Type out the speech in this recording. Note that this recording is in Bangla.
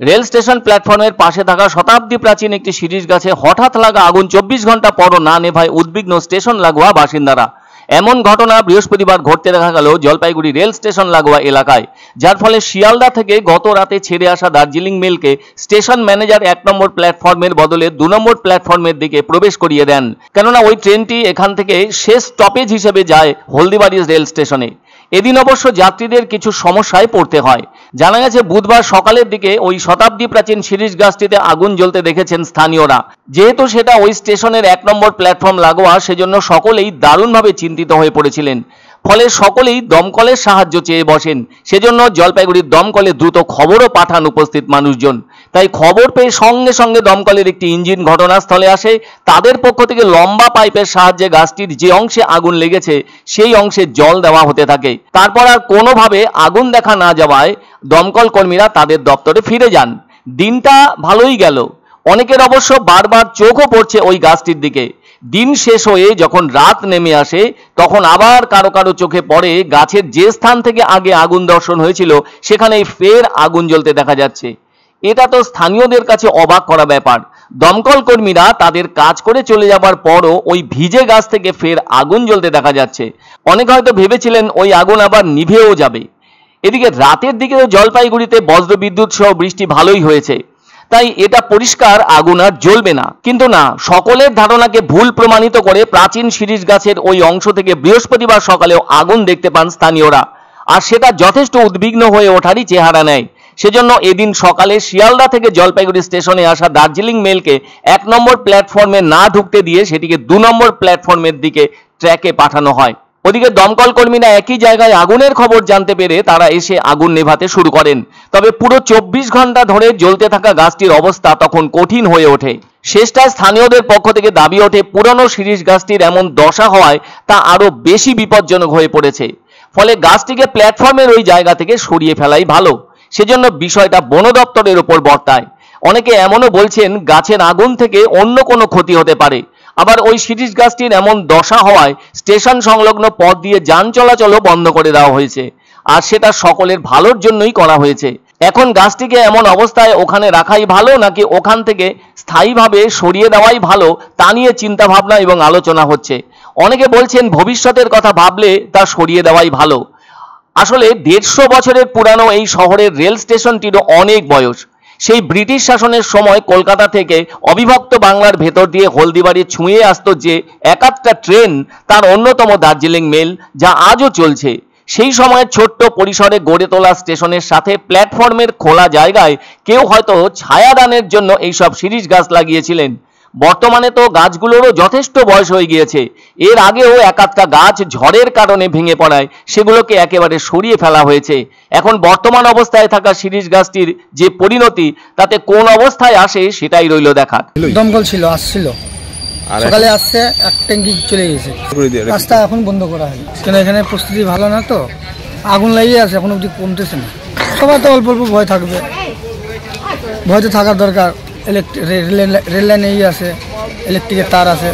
রেল স্টেশন প্ল্যাটফর্মের পাশে থাকা শতাব্দী প্রাচীন একটি শিরীষ গাছে হঠাৎ লাগা আগুন 24 ঘন্টা পরও না নেভায় উদ্বিগ্ন স্টেশন লাগোয়া বাসিন্দারা। এমন ঘটনা বৃহস্পতিবার ঘটতে দেখা গেল জলপাইগুড়ি রেল স্টেশন লাগোয়া এলাকায়, যার ফলে শিয়ালদা থেকে গত রাতে ছেড়ে আসা দার্জিলিং মেলকে স্টেশন ম্যানেজার 1 নম্বর প্ল্যাটফর্মের বদলে 2 নম্বর প্ল্যাটফর্মের দিকে প্রবেশ করিয়ে দেন, কেননা ওই ট্রেনটি এখান থেকে শেষ স্টপেজ হিসেবে যায় হলদিবাড়ি রেল স্টেশনে। এদিন অবশ্য যাত্রীদের কিছু সমস্যায় পড়তে হয়। জানা গেছে বুধবার সকালের দিকে ওই শতাব্দী প্রাচীন শিরীষ গাছটিতে আগুন জ্বলতে দেখেছেন স্থানীয়রা। যেহেতু সেটা ওই স্টেশনের 1 নম্বর প্ল্যাটফর্ম লাগোয়া, সেজন্য সকলেই দারুণভাবে চিন্তিত হয়ে পড়েছিলেন। ফলে সকলেই দমকলের সাহায্য চেয়ে বসেন। সেজন্য জলপাইগুড়ির দমকলে দ্রুত খবরও পাঠান উপস্থিত মানুষজন। তাই খবর পেয়ে সঙ্গে সঙ্গে দমকলের একটি ইঞ্জিন ঘটনাস্থলে আসে। তাদের পক্ষ থেকে লম্বা পাইপের সাহায্যে গাছটির যে অংশে আগুন লেগেছে সেই অংশে জল দেওয়া হতে থাকে। তারপর আর কোনোভাবে আগুন দেখা না যাওয়ায় দমকল কর্মীরা তাদের দপ্তরে ফিরে যান। দিনটা ভালোই গেল। অনেকের অবশ্য বারবার চোখও পড়ছে ওই গাছটির দিকে। দিন শেষ হয়ে যখন রাত নেমে আসে তখন আবার কারো কারো চোখে পড়ে গাছের যে স্থান থেকে আগে আগুন দর্শন হয়েছিল সেখানেই ফের আগুন জ্বলতে দেখা যাচ্ছে। এটা তো স্থানীয়দের কাছে অবাক করা ব্যাপার। দমকল কর্মীরা তাদের কাজ করে চলে যাবার পরও ওই ভিজে গাছ থেকে ফের আগুন জ্বলতে দেখা যাচ্ছে। অনেকে হয়তো ভেবেছিলেন ওই আগুন আবার নিভেও যাবে। এদিকে রাতের দিকে জলপাইগুড়িতে বজ্রবিদ্যুৎ সহ বৃষ্টি ভালোই হয়েছে, তাই এটা পরিষ্কার আগুন আর জ্বলবে না। কিন্তু না, সকলের ধারণাকে ভুল প্রমাণিত করে প্রাচীন শিরীষ গাছের ওই অংশ থেকে বৃহস্পতিবার সকালেও আগুন দেখতে পান স্থানীয়রা, আর সেটা যথেষ্ট উদ্বিগ্ন হয়ে ওঠারই চেহারা নেয়। সেজন্য এদিন সকালে শিয়ালদা থেকে জলপাইগুড়ি স্টেশনে আসা দার্জিলিং মেলকে 1 নম্বর প্ল্যাটফর্মে না ঢুকতে দিয়ে সেটিকে 2 নম্বর প্ল্যাটফর্মের দিকে ট্র্যাকে পাঠানো হয়। ওদিকে দমকল কর্মীরা একই জায়গায় আগুনের খবর জানতে পেরে তারা এসে আগুন নেভাতে শুরু করেন। তবে পুরো 24 ঘন্টা ধরে জ্বলতে থাকা গাছটির অবস্থা তখন কঠিন হয়ে ওঠে। শেষটায় স্থানীয়দের পক্ষ থেকে দাবি ওঠে পুরনো শিরীষ গাছটির এমন দশা হওয়ায় তা আরো বেশি বিপজ্জনক হয়ে পড়েছে। ফলে গাছটিকে প্ল্যাটফর্মের ওই জায়গা থেকে সরিয়ে ফেলাই ভালো। সেজন্য বিষয়টা বন দপ্তরের উপর বর্তায়। অনেকে এমনও বলছেন গাছের আগুন থেকে অন্য কোনো ক্ষতি হতে পারে। আবার ওই শিরীষ গাছটির এমন দশা হওয়ায় স্টেশন সংলগ্ন পথ দিয়ে যান চলাচলও বন্ধ করে দেওয়া হয়েছে, আর সেটা সকলের ভালোর জন্যই করা হয়েছে। এখন গাছটিকে এমন অবস্থায় ওখানে রাখাই ভালো নাকি ওখান থেকে স্থায়ীভাবে সরিয়ে দেওয়াই ভালো তা নিয়ে চিন্তা ভাবনা এবং আলোচনা হচ্ছে। অনেকে বলছেন ভবিষ্যতের কথা ভাবলে তা সরিয়ে দেওয়াই ভালো। আসলে 150 বছরের পুরানো এই শহরের রেল স্টেশনটিরও অনেক বয়স। সেই ব্রিটিশ শাসনের সময় কলকাতা থেকে অবিভক্ত বাংলার ভেতর দিয়ে হলদিবাড়ি ছুঁয়ে আসতো যে একাধটা ট্রেন, তার অন্যতম দার্জিলিং মেল, যা আজও চলছে। সেই সময় ছোট্ট পরিসরে গড়ে তোলা স্টেশনের সাথে প্ল্যাটফর্মের খোলা জায়গায় কেউ হয়তো ছায়াদানের জন্য এইসব শিরীষ গাছ লাগিয়েছিলেন। বর্তমানে তো গাছগুলোরও যথেষ্ট বয়স হয়ে গিয়েছে। এর আগেও একাধটা গাছ ঝড়ের কারণে ভেঙে পড়ায় সেগুলোকে একেবারে সরিয়ে ফেলা হয়েছে। এখন বর্তমান অবস্থায় থাকা শিরীষ গাছটির যে পরিণতি তাতে কোন অবস্থায় আসে সেটাই রইল দেখার। দমকল ছিল, আসছিল, সকালে আসছে, এক ট্যাঙ্কি চলে গেছে। রাস্তা এখন বন্ধ করা হয় কেন, এখানে পরিস্থিতি ভালো না, তো আগুন লাগিয়ে আছে, এখন অব্দি কমতেছে না। সবার তো অল্প অল্প ভয় থাকবে, ভয় তো থাকার দরকার। রেল লাইন এই আছে, ইলেকট্রিকের তার আছে,